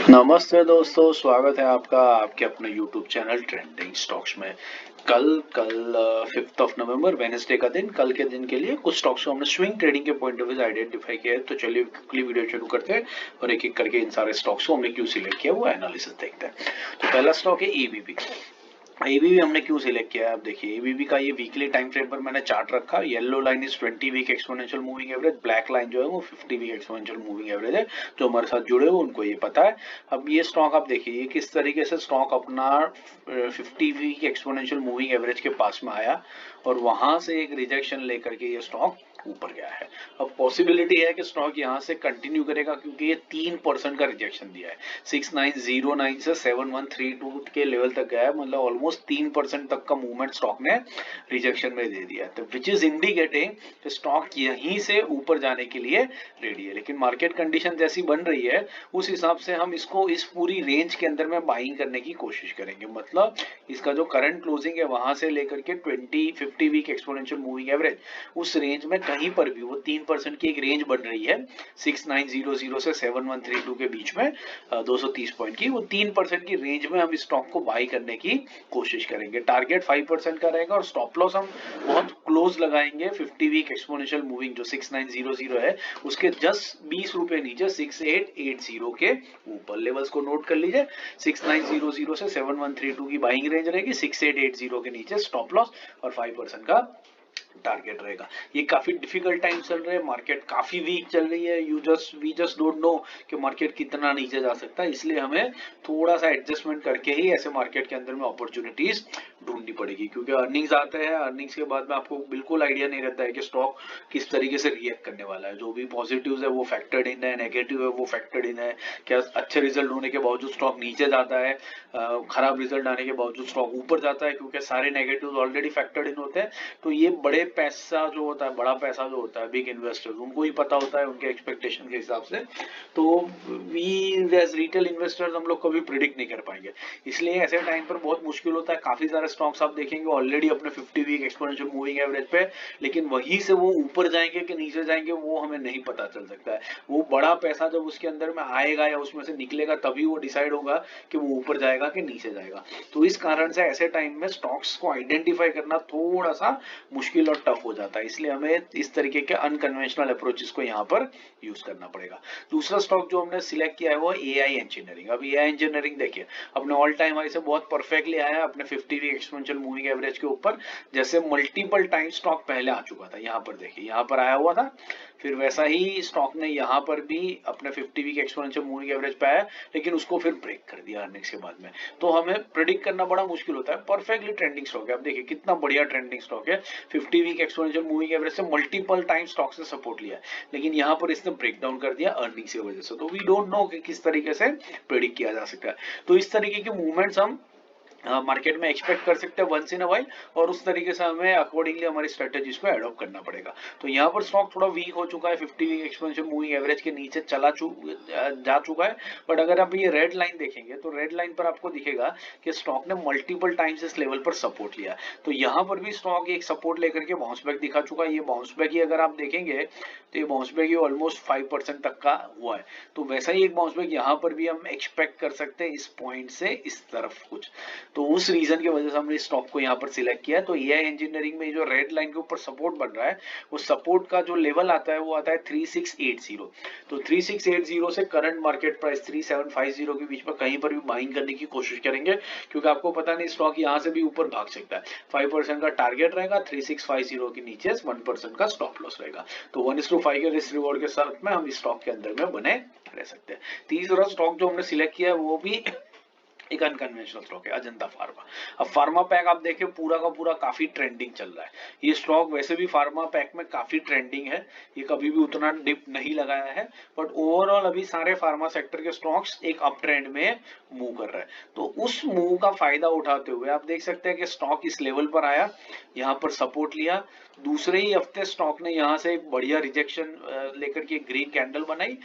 नमस्ते दोस्तों, स्वागत है आपका आपके अपने YouTube चैनल ट्रेंडिंग स्टॉक्स में। कल 5 नवंबर वेनेसडे का दिन, कल के दिन के लिए कुछ स्टॉक्स को हमने स्विंग ट्रेडिंग के पॉइंट ऑफ व्यू से आइडेंटिफाई किया है। तो चलिए क्विकली वीडियो शुरू करते हैं और एक एक करके इन सारे स्टॉक्स को हमने क्यों सिलेक्ट किया वो एनालिसिस देखते हैं। तो पहला स्टॉक है एबीबी। एबीबी हमने क्यों सिलेक्ट किया है, आप देखिए एबीबी का ये वीकली टाइम फ्रेम पर मैंने चार्ट रखा। Yellow line is 20 week exponential moving average, black line जो है वो 50 वीक एक्सपोनेंशियल मूविंग एवरेज है। जो हमारे साथ जुड़े हो उनको ये पता है। अब ये स्टॉक आप देखिए, ये किस तरीके से स्टॉक अपना 50 वीक एक्सपोनेंशियल मूविंग एवरेज के पास में आया और वहां से एक रिजेक्शन लेकर के ये स्टॉक ऊपर गया है। अब पॉसिबिलिटी है कि स्टॉक यहाँ से कंटिन्यू करेगा क्योंकि ये 3% का रिजेक्शन दिया है। 6909 से 7132 के लेवल तक गया है, मतलब ऑलमोस्ट 3% तक का मूवमेंट स्टॉक ने रिजेक्शन में दे दिया है। तो विच इज इंडिकेटिंग स्टॉक यहीं से ऊपर जाने के लिए रेडी है। लेकिन मार्केट कंडीशन जैसी बन रही है उस हिसाब से हम इसको इस पूरी रेंज के अंदर में बाइंग करने की कोशिश करेंगे। मतलब इसका जो करंट क्लोजिंग है वहां से लेकर के 50 वीक एक्सपोनेंशियल मूविंग एवरेज, उस रेंज में कहीं पर भी वो 3% की एक रेंज बन रही है। 6900 से 7132 के बीच में 230 पॉइंट की, वो 3% की रेंज में हम स्टॉक को बाई करने की कोशिश करेंगे। टारगेट 5% का रहेगा और स्टॉप लॉस हम बहुत क्लोज लगाएंगे 50 वीक एक्सपोनेंशियल मूविंग जो 6900 है उसके जस्ट 20 रुपए नीचे 6880 के ऊपर। लेवल्स को नोट कर लीजिए, 6900 से 7132 की बाइंग रेंज रहेगी, 6880 के नीचे स्टॉप लॉस और 5% का टारगेट रहेगा। ये काफी डिफिकल्ट टाइम चल रहे हैं, मार्केट काफी वीक चल रही है। वी जस्ट डोंट नो कि मार्केट कितना नीचे जा सकता है, इसलिए हमें थोड़ा सा एडजस्टमेंट करके ही ऐसे मार्केट के अंदर में अपॉर्चुनिटीज ढूंढनी पड़ेगी। क्योंकि अर्निंग्स आते हैं, अर्निंग्स के बाद में आपको बिल्कुल आइडिया नहीं रहता है कि स्टॉक किस तरीके से रिएक्ट करने वाला है। जो भी पॉजिटिव है वो फैक्टर्ड इन है, नेगेटिव है वो फैक्टर्ड इन है। क्या अच्छे रिजल्ट होने के बावजूद स्टॉक नीचे जाता है, खराब रिजल्ट आने के बावजूद स्टॉक ऊपर जाता है, क्योंकि सारे नेगेटिव ऑलरेडी फैक्टर्ड इन होते हैं। तो ये बड़े पैसा जो होता है, बड़ा पैसा जो होता है, बिग इन्वेस्टर्स, उनको ही पता होता है उनके एक्सपेक्टेशन के हिसाब से। तो वी एज रिटेल इन्वेस्टर्स हम लोग कभी प्रिडिक्ट नहीं कर पाएंगे। इसलिए ऐसे टाइम पर बहुत मुश्किल होता है। काफी सारे स्टॉक्स आप देखेंगे ऑलरेडी अपने 50 वीक एक्सपोनेंशियल मूविंग एवरेज पे, लेकिन वहीं से वो ऊपर जाएंगे कि नीचे जाएंगे वो हमें नहीं पता चल सकता है। वो बड़ा पैसा जब उसके अंदर में आएगा या उसमें से निकलेगा तभी वो डिसाइड होगा कि वो ऊपर जाएगा कि नीचे जाएगा। तो इस कारण से ऐसे टाइम में स्टॉक्स को आइडेंटिफाई करना थोड़ा सा मुश्किल और टफ हो जाता है। इसलिए हमें इस तरीके के अनकन्वेंशनल अप्रोचेस को यहाँ पर यूज करना पड़ेगा। दूसरा स्टॉक जो हमने सिलेक्ट किया है वो एआई इंजीनियरिंग। अब एआई इंजीनियरिंग देखिए, अपने ऑल टाइम हाई से बहुत परफेक्टली आया है अपने 50 वीक एक्सपोनेंशियल मूविंग एवरेज के ऊपर। जैसे मल्टीपल टाइम स्टॉक पहले आ चुका था, यहाँ पर देखिए यहाँ पर आया हुआ था, फिर वैसा ही स्टॉक ने यहाँ पर भी अपने 50 वीक एक्सपोनेंशियल मूविंग एवरेज पे आया, लेकिन उसको फिर ब्रेक कर दिया अर्निंग्स के बाद में। तो हमें प्रेडिक्ट करना बड़ा मुश्किल होता है। परफेक्टली ट्रेंडिंग स्टॉक है, आप देखिए कितना बढ़िया ट्रेंडिंग स्टॉक है। 50 वीक एक्सपोनेंशियल मूविंग एवरेज से मल्टीपल टाइम स्टॉक से सपोर्ट लिया, लेकिन यहाँ पर इसने ब्रेक डाउन कर दिया अर्निंग्स की वजह से। तो वी डोंट नो कि किस तरीके से प्रेडिक्ट किया जा सकता है। तो इस तरीके के मूवमेंट्स हम मार्केट में एक्सपेक्ट कर सकते हैं वंस इन अ वाइल, और उस तरीके से हमें अकॉर्डिंगली हमारी स्ट्रेटेजीज को एडॉप्ट करना पड़ेगा। तो यहाँ पर स्टॉक थोड़ा वीक हो चुका है, 50 वीक एक्सपोनेंशियल मूविंग एवरेज के नीचे जा चुका है। बट अगर आप ये रेड लाइन देखेंगे तो रेड लाइन पर आपको दिखेगा कि स्टॉक ने मल्टीपल टाइम्स इस लेवल पर सपोर्ट लिया। तो यहाँ पर भी स्टॉक एक सपोर्ट लेकर के बाउंस बैक दिखा चुका है। ये बाउंस बैक ही अगर आप देखेंगे तो ये बाउंस बैक ही ऑलमोस्ट 5% तक का हुआ है। तो वैसा ही एक बाउंस बैक यहाँ पर भी हम एक्सपेक्ट कर सकते हैं इस पॉइंट से इस तरफ कुछ। तो उस रीजन की वजह से हमने स्टॉक को यहाँ पर सिलेक्ट किया। तो एआई इंजीनियरिंग में जो रेड लाइन के ऊपर सपोर्ट बन रहा है, वो सपोर्ट का जो लेवल आता है वो आता है 3680। तो 3680 से करंट मार्केट प्राइस 3750 के बीच में कहीं पर भी बाइंग करने की कोशिश करेंगे, क्योंकि आपको पता नहीं स्टॉक यहाँ से भी ऊपर भाग सकता है। 5% का टारगेट रहेगा, 3650 के नीचे 1% का स्टॉप लॉस रहेगा। तो 1:5 के रिस्क रिवॉर्ड के साथ में हम स्टॉक के अंदर में बने रह सकते हैं। तीसरा स्टॉक जो हमने सिलेक्ट किया है वो भी एक अनकन्वेंशनल स्टॉक है, अजंता फार्मा। अब फार्मा पैक आप देखें पूरा का पूरा काफी ट्रेंडिंग चल रहा है। ये स्टॉक वैसे भी फार्मा पैक में काफी ट्रेंडिंग है, ये कभी भी उतना डिप नहीं लगाया है। बट ओवरऑल अभी सारे फार्मा सेक्टर के स्टॉक्स एक अप ट्रेंड में मूव कर रहे हैं। तो उस मूव का फायदा उठाते हुए आप देख सकते हैं कि स्टॉक इस लेवल पर आया, यहाँ पर सपोर्ट लिया, दूसरे ही हफ्ते स्टॉक ने यहाँ से एक बढ़िया रिजेक्शन लेकर के ग्रीन कैंडल बनाई,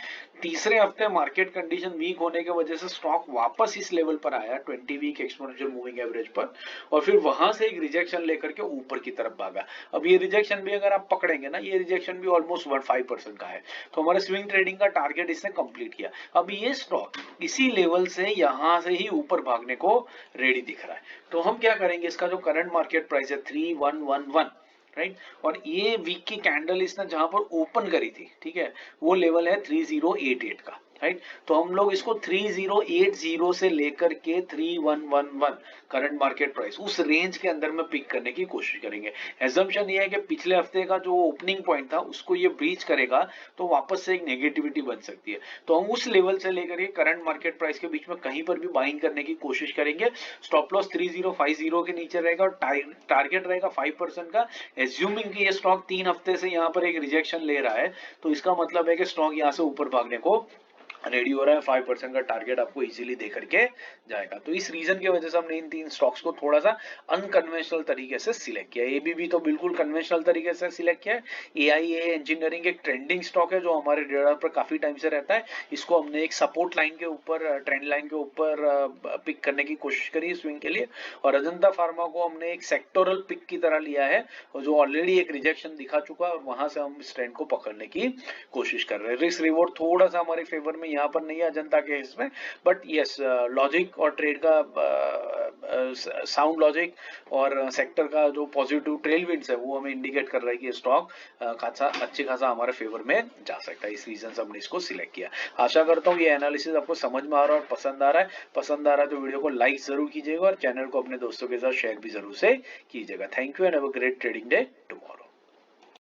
तीसरे हफ्ते मार्केट कंडीशन वीक होने की वजह से स्टॉक वापस इस लेवल पर आया 20 वीक एक्सपोनेंशियल मूविंग एवरेज पर, और फिर वहां से एक रिजेक्शन लेकर के ऊपर की तरफ भागा। अब ये रिजेक्शन भी अगर आप पकड़ेंगे ना, ये रिजेक्शन भी ऑलमोस्ट 5% का है, तो हमारे स्विंग ट्रेडिंग का टारगेट इसने कंप्लीट किया। अब ये स्टॉक इसी लेवल से यहां से ही ऊपर भागने को रेडी दिख रहा है। तो हम क्या करेंगे, इसका जो करंट मार्केट प्राइस है 3111, राइट, और ये वीक की कैंडल इसने जहां पर ओपन करी थी, ठीक है, वो लेवल है 3088 का, राइट। तो हम लोग इसको 3080 से लेकर के 3111 करंट मार्केट प्राइस उस रेंज के अंदर में पिक करने की कोशिश करेंगे। एजम्पशन ये है कि पिछले हफ्ते का जो ओपनिंग पॉइंट था उसको ये ब्रीच करेगा तो वापस से एक नेगेटिविटी बन सकती है। तो हम उस लेवल से लेकर के करंट मार्केट प्राइस के बीच में कहीं पर भी बाइंग करने की कोशिश करेंगे। स्टॉप लॉस 3050 के नीचे रहेगा और टारगेट रहेगा 5% का। एज्यूमिंग कि ये स्टॉक 3 हफ्ते से यहाँ पर एक रिजेक्शन ले रहा है, तो इसका मतलब है कि स्टॉक यहाँ से ऊपर भागने को रेडी हो रहा है। 5% का टारगेट आपको इजीली दे करके जाएगा। तो इस रीजन की वजह से हमने इन 3 स्टॉक्स को थोड़ा सा अनकन्वेंशनल तरीके से सिलेक्ट किया। एबीबी तो बिल्कुल कन्वेंशनल तरीके से सिलेक्ट किया है। एआईए इंजीनियरिंग एक ट्रेंडिंग स्टॉक है जो हमारे रेडार पर काफी टाइम से रहता है। इसको हमने एक सपोर्ट लाइन के ऊपर, ट्रेंड लाइन के ऊपर पिक करने की कोशिश करी है स्विंग के लिए। और अजंता फार्मा को हमने एक सेक्टोरल पिक की तरह लिया है, और जो ऑलरेडी एक रिजेक्शन दिखा चुका है, और वहां से हम इस ट्रेंड को पकड़ने की कोशिश कर रहे हैं। रिस्क रिवॉर्ड थोड़ा सा हमारे फेवर में यहाँ पर नहीं है अजंता के इसमें, बट यस, लॉजिक और ट्रेड का साउंड लॉजिक और सेक्टर का जो पॉजिटिव ट्रेल विंड्स है वो हमें इंडिकेट कर रहा है कि स्टॉक अच्छे खासा हमारे फेवर में जा सकता है। इस रीजन से हमने इसको सिलेक्ट किया। आशा करता हूँ ये एनालिसिस आपको समझ में आ रहा है और पसंद आ रहा है। पसंद आ रहा है तो वीडियो को लाइक जरूर कीजिएगा और चैनल को अपने दोस्तों के साथ शेयर भी जरूर से कीजिएगा। Thank you and have a great trading day tomorrow.